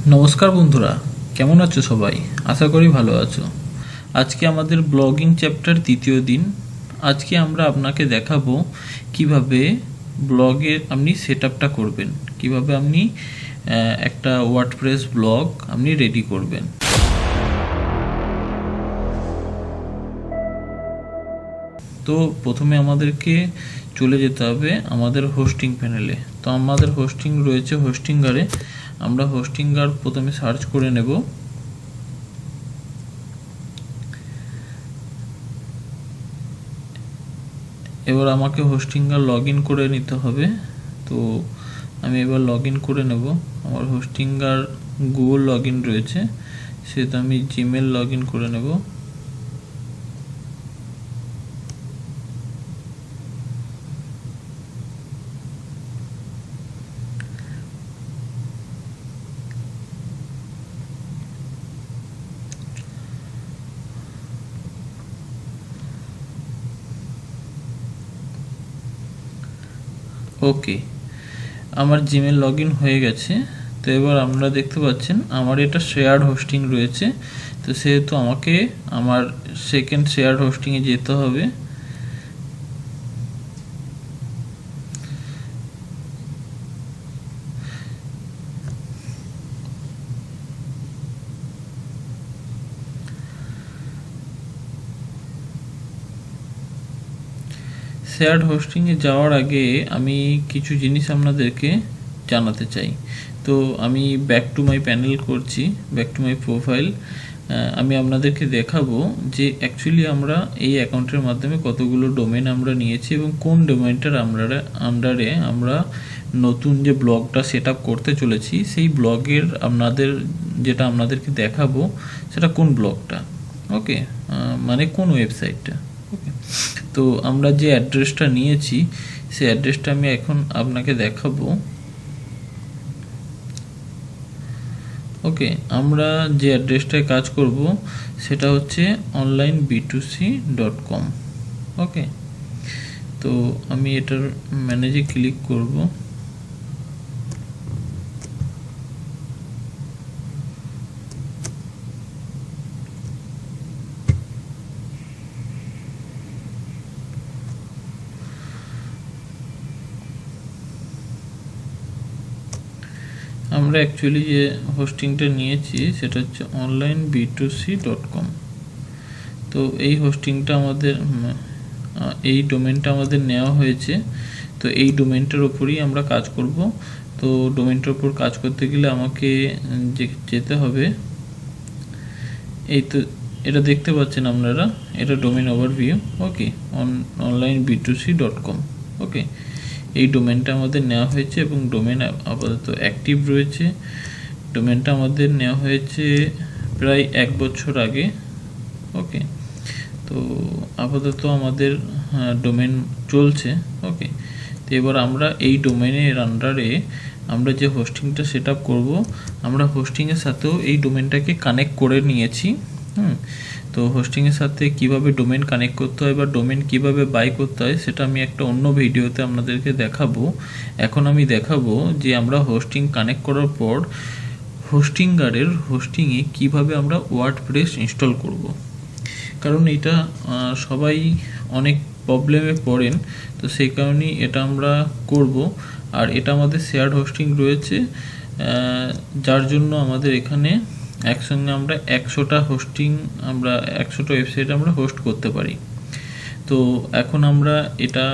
নমস্কার বন্ধুরা, কেমন আছো সবাই? আশা করি ভালো আছো। আজকে আমাদের ব্লগিং চ্যাপ্টার তৃতীয় দিন। আজকে আমরা আপনাকে দেখাবো কিভাবে ব্লগে আপনি সেট আপটা করবেন, কিভাবে আপনি একটা ওয়ার্ডপ্রেস ব্লগ আপনি রেডি করবেন। তো প্রথমে আমাদেরকে চলে যেতে হবে আমাদের হোস্টিং প্যানেলে। তো আমাদের হোস্টিং রয়েছে হোস্টিঙ্গারে। আমরা হোস্টিঙ্গার প্রথমে সার্চ করে নেব। এবার আমাকে হোস্টিঙ্গার লগ ইন করে নিতে হবে। তো আমি এবার লগ ইন করে নেব। আমার হোস্টিঙ্গার গুগল লগ ইন রয়েছে, সেটা আমি জিমেল লগ ইন করে নেব। ওকে, আমার জিমেল লগ ইন হয়ে গেছে। তো এবার আপনারা দেখতে পাচ্ছেন আমার এটা শেয়ার্ড হোস্টিং রয়েছে। তো সেহেতু আমাকে আমার সেকেন্ড শেয়ার্ড হোস্টিংয়ে যেতে হবে। শেয়ার্ড হোস্টিংয়ে যাওয়ার আগে আমি কিছু জিনিস আপনাদেরকে জানাতে চাই। তো আমি ব্যাক টু মাই প্যানেল করছি, ব্যাক টু মাই প্রোফাইল। আমি আপনাদেরকে দেখাবো যে অ্যাকচুয়ালি আমরা এই অ্যাকাউন্টের মাধ্যমে কতগুলো ডোমেন আমরা নিয়েছি এবং কোন ডোমেনটার আন্ডারে আমরা নতুন যে ব্লগটা সেট আপ করতে চলেছি, সেই ব্লগের যেটা আপনাদেরকে দেখাবো সেটা কোন ব্লগটা। ওকে, মানে কোন ওয়েবসাইটটা। ওকে, তো আমরা যে অ্যাড্রেসটা নিয়েছি সেই অ্যাড্রেসটা আমি এখন আপনাকে দেখাবো। ওকে, আমরা যে অ্যাড্রেসটায় কাজ করব সেটা হচ্ছে onlineb2c.com। ওকে, তো আমি এটার ম্যানেজে ক্লিক করব। আমরা অ্যাকচুয়ালি যে হোস্টিংটা নিয়েছি সেটা হচ্ছে onlineb2c.com। তো এই হোস্টিংটা আমাদের এই ডোমেনটা আমাদের নেওয়া হয়েছে। তো এই ডোমেনটার ওপরই আমরা কাজ করব। তো ডোমেনটার ওপর কাজ করতে গেলে আমাকে যেতে হবে। এই তো এটা দেখতে পাচ্ছেন আপনারা, এটা ডোমেন ওভারভিউ। ওকে, onlineb2c.com। ওকে, এই ডোমেনটা আমাদের নেওয়া হয়েছে এবং ডোমেন আপাতত অ্যাক্টিভ রয়েছে। ডোমেনটা আমাদের নেওয়া হয়েছে প্রায় 1 বছর আগে। ওকে, তো আপাতত আমাদের ডোমেন চলছে। ওকে, তো এবার আমরা এই ডোমেনের আন্ডারে আমরা যে হোস্টিংটা সেট আপ করবো, আমরা হোস্টিংয়ের সাথেও এই ডোমেনটাকে কানেক্ট করে নিয়েছি। তো হোস্টিংয়ের সাথে কিভাবে ডোমেন কানেক্ট করতে হয় বা ডোমেন কিভাবে বাই করতে হয় সেটা আমি একটা অন্য ভিডিওতে আপনাদেরকে দেখাবো। এখন আমি দেখাবো যে আমরা হোস্টিং কানেক্ট করার পর হোস্টিঙ্গারের হোস্টিংয়ে কিভাবে আমরা ওয়ার্ডপ্রেস ইনস্টল করব। কারণ এটা সবাই অনেক প্রবলেমে পড়েন, তো সেই কারণেই এটা আমরা করব। আর এটা আমাদের শেয়ার্ড হোস্টিং রয়েছে, যার জন্য আমাদের এখানে একসঙ্গে আমরা 100টা ওয়েবসাইট আমরা হোস্ট করতে পারি। তো এখন আমরা এটা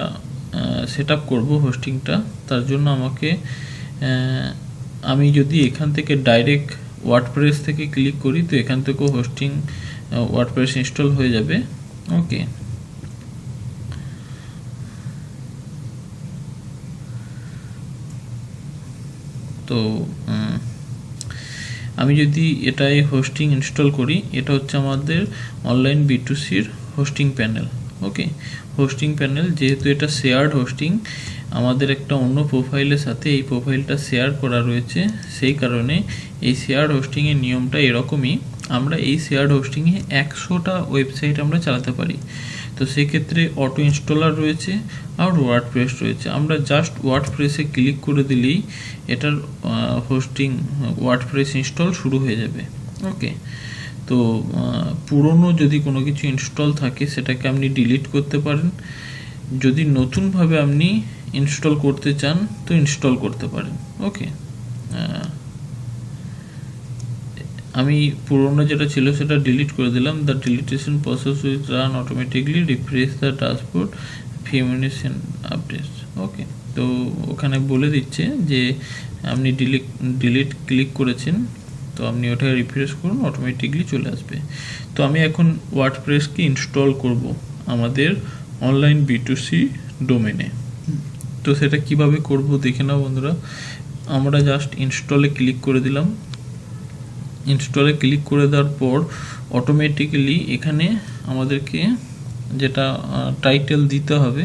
সেট আপ করবো হোস্টিংটা। তার জন্য আমি যদি এখান থেকে ডাইরেক্ট ওয়ার্ডপ্রেস থেকে ক্লিক করি তো এখান থেকেও হোস্টিং ওয়ার্ডপ্রেস ইনস্টল হয়ে যাবে। ওকে, তো আমি যদি এটাই হোস্টিং ইনস্টল করি, এটা হচ্ছে আমাদের onlineb2c-র হোস্টিং প্যানেল। ওকে, হোস্টিং প্যানেল যেহেতু এটা শেয়ার্ড হোস্টিং, আমাদের একটা অন্য প্রোফাইলের সাথে এই প্রোফাইলটা শেয়ার করা রয়েছে, সেই কারণে এই শেয়ার্ড হোস্টিংয়ের নিয়মটা এরকমই। আমরা এই শেয়ার্ড হোস্টিংয়ে 100টা ওয়েবসাইট আমরা চালাতে পারি। তো সেই ক্ষেত্রে অটো ইনস্টলার রয়েছে আর ওয়ার্ডপ্রেস রয়েছে। আমরা জাস্ট ওয়ার্ডপ্রেসে ক্লিক করে দিলেই এটার হোস্টিং ওয়ার্ডপ্রেস ইনস্টল শুরু হয়ে যাবে। ওকে, তো পুরনো যদি কোনো কিছু ইনস্টল থাকে সেটাকে আপনি ডিলিট করতে পারেন, যদি নতুনভাবে আপনি ইনস্টল করতে চান তো ইনস্টল করতে পারেন। ওকে, আমি পুরনো যেটা ছিল সেটা ডিলিট করে দিলাম। The deletion process will run automatically, refresh the dashboard, few minutes in updates. Okay, তো ওখানে বলে দিচ্ছে যে আপনি ডিলিট ক্লিক করেছেন, তো আপনি ওটা রিফ্রেশ করুন, অটোমেটিকলি চলে আসবে। তো আমি এখন ওয়ার্ডপ্রেসকে ইনস্টল করব আমাদের অনলাইন B2C ডোমেনে। তো সেটা কিভাবে করব দেখে নাও বন্ধুরা। আমরা জাস্ট ইনস্টলে ক্লিক করে দিলাম। ইনস্টলে ক্লিক করে দেওয়ার পর অটোমেটিক্যালি এখানে আমাদেরকে যেটা টাইটেল দিতে হবে,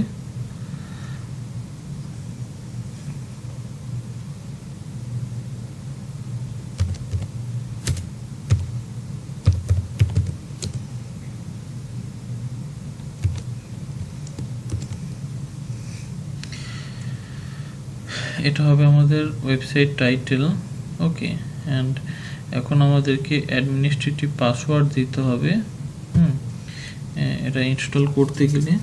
এটা হবে আমাদের ওয়েবসাইট টাইটেল। ওকে, অ্যান্ড এখন আমাদেরকে অ্যাডমিনিস্ট্রেটিভ পাসওয়ার্ড দিতে হবে এটা ইনস্টল করতে গেলে।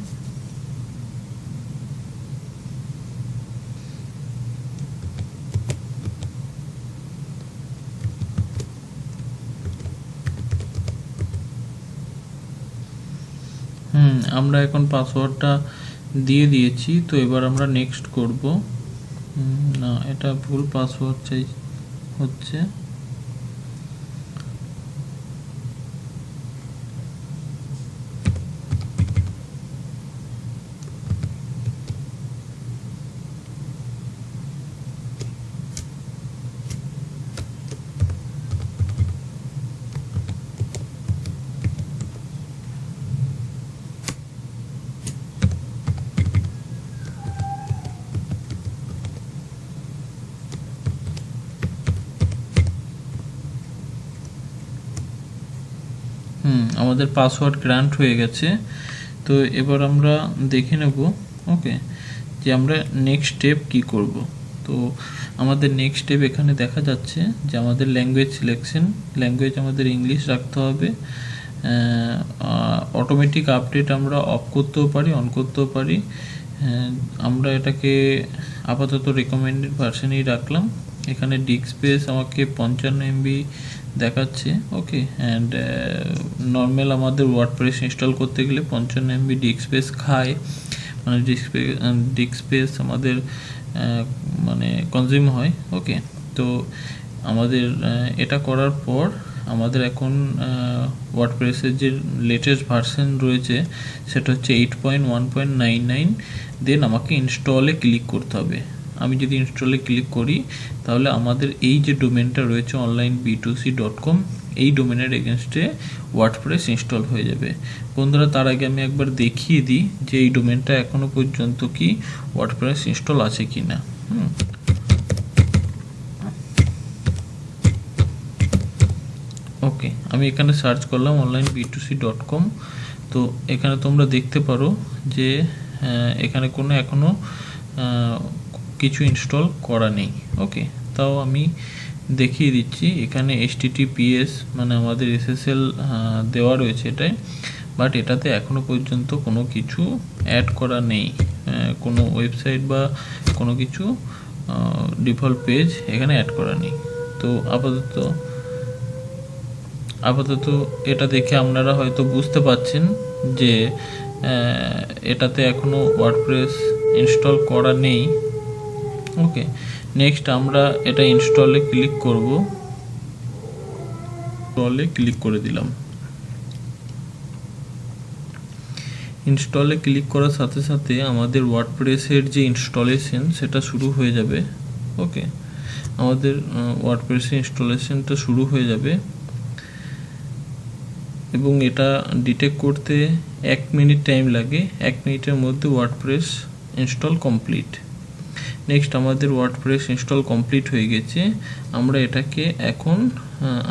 আমরা এখন পাসওয়ার্ডটা দিয়ে দিয়েছি। তো এবার আমরা নেক্সট করব। না, এটা ভুল পাসওয়ার্ড চাই হচ্ছে। আমাদের পাসওয়ার্ড গ্রান্ট হয়ে গেছে। তো এবার আমরা দেখে নেব ওকে যে আমরা নেক্সট স্টেপ কি করব। তো আমাদের নেক্সট স্টেপ এখানে দেখা যাচ্ছে যে আমাদের ল্যাঙ্গুয়েজ সিলেকশন, ল্যাঙ্গুয়েজ আমাদের ইংলিশ রাখতে হবে। অটোমেটিক আপডেট আমরা অফ করতেও পারি, অন করতেও পারি। আমরা এটাকে আপাতত রেকমেন্ডেড ভার্সনেই রাখলাম। এখানে ডিস্ক স্পেস আমাকে 55 MB দেখাচ্ছে। ওকে, অ্যান্ড নর্মাল আমাদের ওয়ার্ডপ্রেস ইনস্টল করতে গেলে 55 MB ডিস্ক স্পেস খায়, মানে ডিস্ক স্পেস আমাদের মানে কনজিউম হয়। ওকে, তো আমাদের এটা করার পর আমাদের এখন ওয়ার্ডপ্রেসের যে লেটেস্ট ভার্সন রয়েছে সেটা হচ্ছে 8.1.99। দেন আমাকে ইনস্টলে ক্লিক করতে হবে। আমি যদি ইনস্টলে ক্লিক করি তাহলে আমাদের এই যে ডোমেনটা রয়েছে onlineb2c.com, এই ডোমেনের এগেনস্টে ওয়ার্ডপ্রেস ইনস্টল হয়ে যাবে। বন্ধুরা, তার আগে আমি একবার দেখিয়ে দিই যে এই ডোমেনটা এখনো পর্যন্ত কি ওয়ার্ডপ্রেস ইনস্টল আছে কি না। ওকে, আমি এখানে সার্চ করলাম onlineb2c.com। তো এখানে তোমরা দেখতে পারো যে এখানে কোনো এখনো কিছু ইনস্টল করা নেই। ওকে, তাও আমি দেখিয়ে দিচ্ছি। এখানে HTTPS মানে আমাদের SSL দেওয়া রয়েছে এটাই, বাট এটাতে এখনো পর্যন্ত কোনো কিছু অ্যাড করা নেই, কোনো ওয়েবসাইট বা কোনো কিছু ডিফল্ট পেজ এখানে অ্যাড করা নেই। তো আপাতত এটা দেখে আপনারা হয়তো বুঝতে পারছেন যে এটাতে এখনো ওয়ার্ডপ্রেস ইনস্টল করা নেই। ওকে, নেক্সট আমরা এটা ইনস্টলে ক্লিক করব। ইনস্টলে ক্লিক করে দিলাম। ইনস্টলে ক্লিক করার সাথে সাথে আমাদের ওয়ার্ডপ্রেসের যে ইনস্টলেশন সেটা শুরু হয়ে যাবে। ওকে, আমাদের ওয়ার্ডপ্রেসের ইনস্টলেশনটা শুরু হয়ে যাবে এবং এটা ডিটেক্ট করতে 1 মিনিট টাইম লাগে। 1 মিনিটের মধ্যে ওয়ার্ডপ্রেস ইনস্টল কমপ্লিট। নেক্সট আমাদের ওয়ার্ডপ্রেস ইনস্টল কমপ্লিট হয়ে গেছে। আমরা এটাকে এখন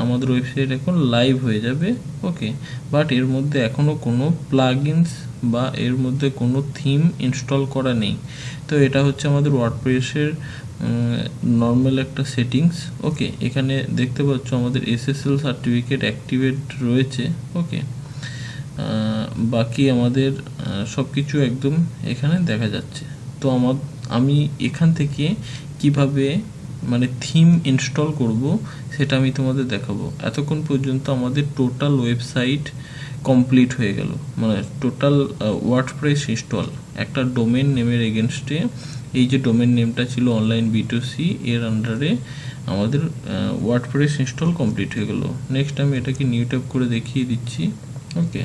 আমাদের ওয়েবসাইট এখন লাইভ হয়ে যাবে। ওকে, বাট এর মধ্যে এখনও কোনো প্লাগইনস বা এর মধ্যে কোনো থিম ইনস্টল করা নেই। তো এটা হচ্ছে আমাদের ওয়ার্ডপ্রেসের নর্মাল একটা সেটিংস। ওকে, এখানে দেখতে পাচ্ছ আমাদের SSL সার্টিফিকেট অ্যাক্টিভেট রয়েছে। ওকে, বাকি আমাদের সব কিছু একদম এখানে দেখা যাচ্ছে। তো আমি এখান থেকে কিভাবে মানে থিম ইনস্টল করব সেটা আমি তোমাদের দেখাবো। এতক্ষণ পর্যন্ত আমাদের টোটাল ওয়েবসাইট কমপ্লিট হয়ে গেল, মানে টোটাল ওয়ার্ডপ্রেস ইনস্টল একটা ডোমেন নেমের এগেনস্টে। এই যে ডোমেন নেমটা ছিল অনলাইন B2C, এর আন্ডারে আমাদের ওয়ার্ডপ্রেস ইনস্টল কমপ্লিট হয়ে গেল। নেক্সট আমি এটাকে নিউ ট্যাব করে দেখিয়ে দিচ্ছি। ওকে,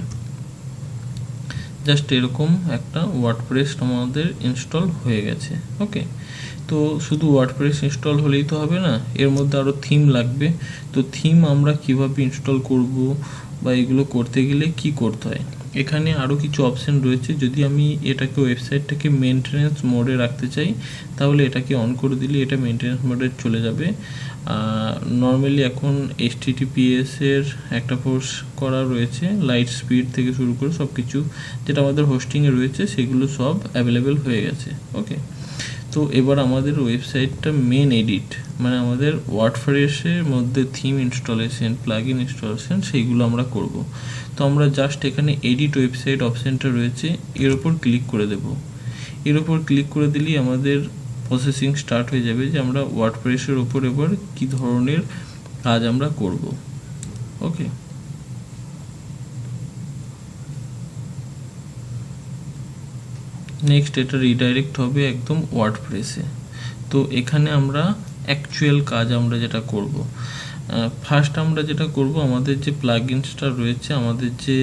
জাস্ট এরকম একটা ওয়ার্ডপ্রেস আমাদের ইনস্টল হয়ে গেছে। ওকে, তো শুধু ওয়ার্ডপ্রেস ইনস্টল হলেই তো হবে না, এর মধ্যে আরও থিম লাগবে। তো থিম আমরা কিভাবে ইনস্টল করব বা এগুলো করতে গেলে কি করতে হয়, এখানে আরও কিছু অপশান রয়েছে। যদি আমি এটাকে ওয়েবসাইটটাকে মেনটেনেন্স মোডে রাখতে চাই তাহলে এটাকে অন করে দিলে এটা মেনটেনেন্স মোডে চলে যাবে। নর্মালি এখন HTTPS এর একটা ফোর্স করা রয়েছে, লাইট স্পিড থেকে শুরু করে সব কিছু যেটা আমাদের হোস্টিংয়ে রয়েছে সেগুলো সব অ্যাভেলেবেল হয়ে গেছে। ওকে, তো এবার আমাদের ওয়েবসাইটটা মেন এডিট মানে আমাদের ওয়ার্ডপ্রেসের মধ্যে থিম ইনস্টলেশন, প্লাগইন ইনস্টলেশন সেইগুলো আমরা করব। তো আমরা জাস্ট এখানে এডিট ওয়েবসাইট অপশানটা রয়েছে, এর ওপর ক্লিক করে দেব। এর ওপর ক্লিক করে দিলেই আমাদের প্রসেসিং স্টার্ট হয়ে যাবে যে আমরা ওয়ার্ডপ্রেসের ওপর এবার কী ধরনের কাজ আমরা করব। ওকে, নেক্সট এটা রিডাইরেক্ট হবে একদম ওয়ার্ডপ্রেসে। তো এখানে আমরা অ্যাকচুয়াল কাজ আমরা যেটা করব, ফার্স্ট আমরা যেটা করব আমাদের যে প্লাগইনসটা রয়েছে, আমাদের যে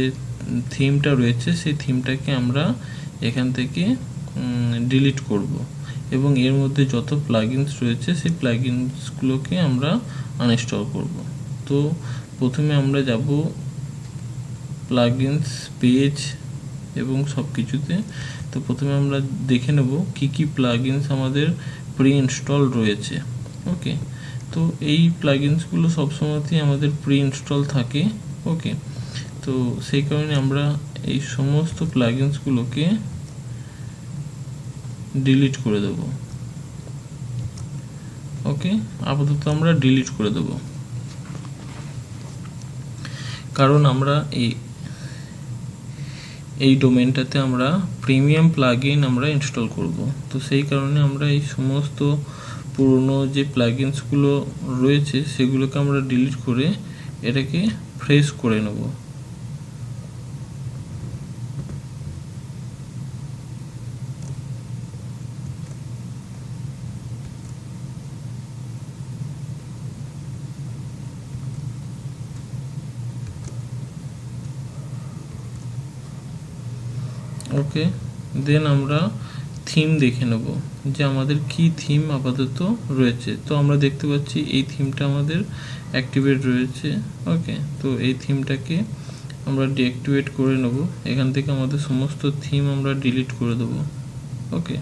থিমটা রয়েছে সেই থিমটাকে আমরা এখান থেকে ডিলিট করব এবং এর মধ্যে যত প্লাগইনস রয়েছে সেই প্লাগইনসগুলোকে আমরা আনইনস্টল করব। তো প্রথমে আমরা যাব প্লাগইনস পেজ এবং সব কিছুতে। তো প্রথমে আমরা দেখে নেব কি কি প্লাগইনস আমাদের প্রি ইনস্টল রয়েছে। ওকে, তো এই প্লাগইনসগুলো সবসময়তেই আমাদের প্রি ইনস্টল থাকে। ওকে, তো সেই কারণে আমরা এই সমস্ত প্লাগইনসগুলোকে ডিলিট করে দেব। ওকে, আপাতত আমরা ডিলিট করে দেব, কারণ আমরা এই ডোমেনটাতে আমরা প্রিমিয়াম প্লাগইন আমরা ইনস্টল করব। তো সেই কারণে আমরা এই সমস্ত পুরনো যে প্লাগইনসগুলো রয়েছে সেগুলোকে আমরা ডিলিট করে এটাকে ফ্রেশ করে নেব। ওকে, দেন আমরা থিম দেখে নেব যে আমাদের কি থিম আপাতত রয়েছে। তো আমরা দেখতে পাচ্ছি এই থিমটা আমাদের অ্যাক্টিভেট রয়েছে। ওকে, তো এই থিমটাকে আমরা ডিঅ্যাক্টিভেট করে নেব। এখান থেকে আমাদের সমস্ত থিম আমরা ডিলিট করে দেব। ওকে,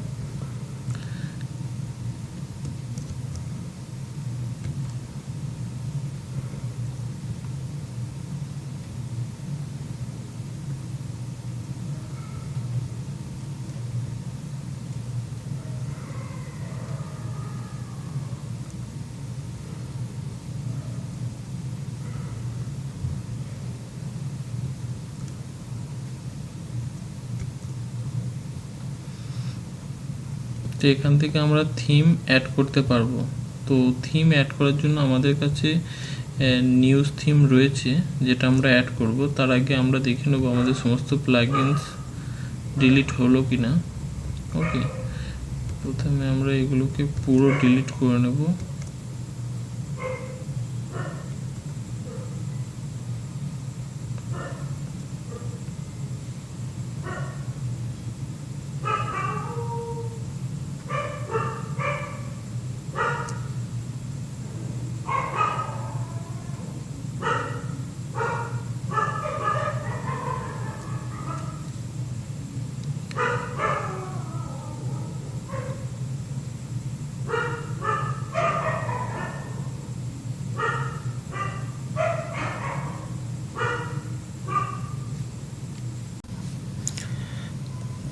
তো এখান থেকে আমরা থিম অ্যাড করতে পারবো। তো থিম অ্যাড করার জন্য আমাদের কাছে নিউজ থিম রয়েছে যেটা আমরা অ্যাড করব। তার আগে আমরা দেখে নেব আমাদের সমস্ত প্লাগইনস ডিলিট হলো কি না। ওকে, প্রথমে আমরা এগুলোকে পুরো ডিলিট করে নেব।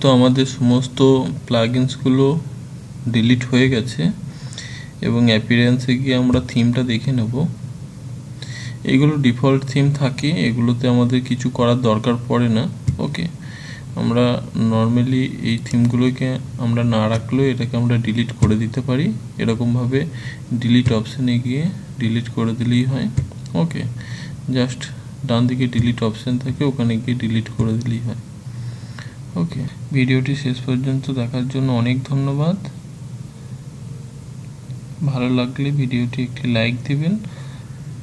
তো আমাদের সমস্ত প্লাগইনসগুলো ডিলিট হয়ে গেছে এবং অ্যাপিয়ারেন্সে গিয়ে আমরা থিমটা দেখে নেব। এগুলো ডিফল্ট থিম থাকে, এগুলোতে আমাদের কিছু করার দরকার পড়ে না। ওকে, আমরা নর্মালি এই থিমগুলোকে আমরা না রাখলেও এটাকে আমরা ডিলিট করে দিতে পারি। এরকমভাবে ডিলিট অপশানে গিয়ে ডিলিট করে দিলেই হয়। ওকে, জাস্ট ডান দিকে ডিলিট অপশান থাকে, ওখানে গিয়ে ডিলিট করে দিলেই হয়। ওকে, ভিডিওটি শেষ পর্যন্ত দেখার জন্য অনেক ধন্যবাদ। ভালো লাগলে ভিডিওটি একটি লাইক দিবেন,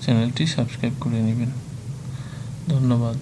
চ্যানেলটি সাবস্ক্রাইব করে নেবেন। ধন্যবাদ।